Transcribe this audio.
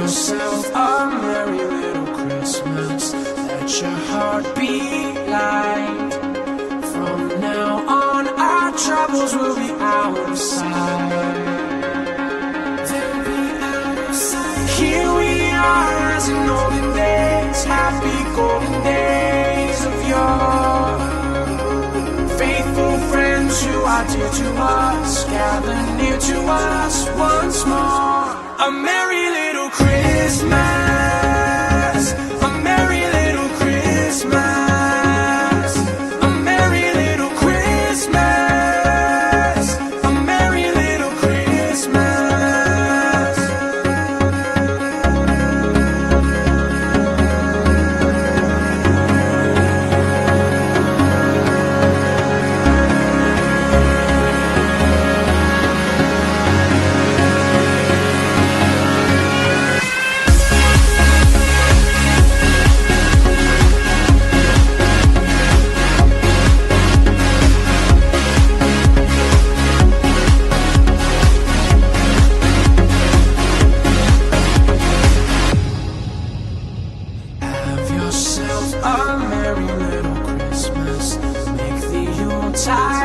yourself a merry little Christmas. Let your heart beat light. From now on, our troubles will be out of sight. They'll be out of sight. Here we are as in olden days, happy golden days of yore. Faithful friends who are dear to us, gather near to us once more. A merry little Christmas, a merry little Christmas, a merry little Christmas, a merry little Christmas. Have yourself a merry little Christmas. Make the Yuletide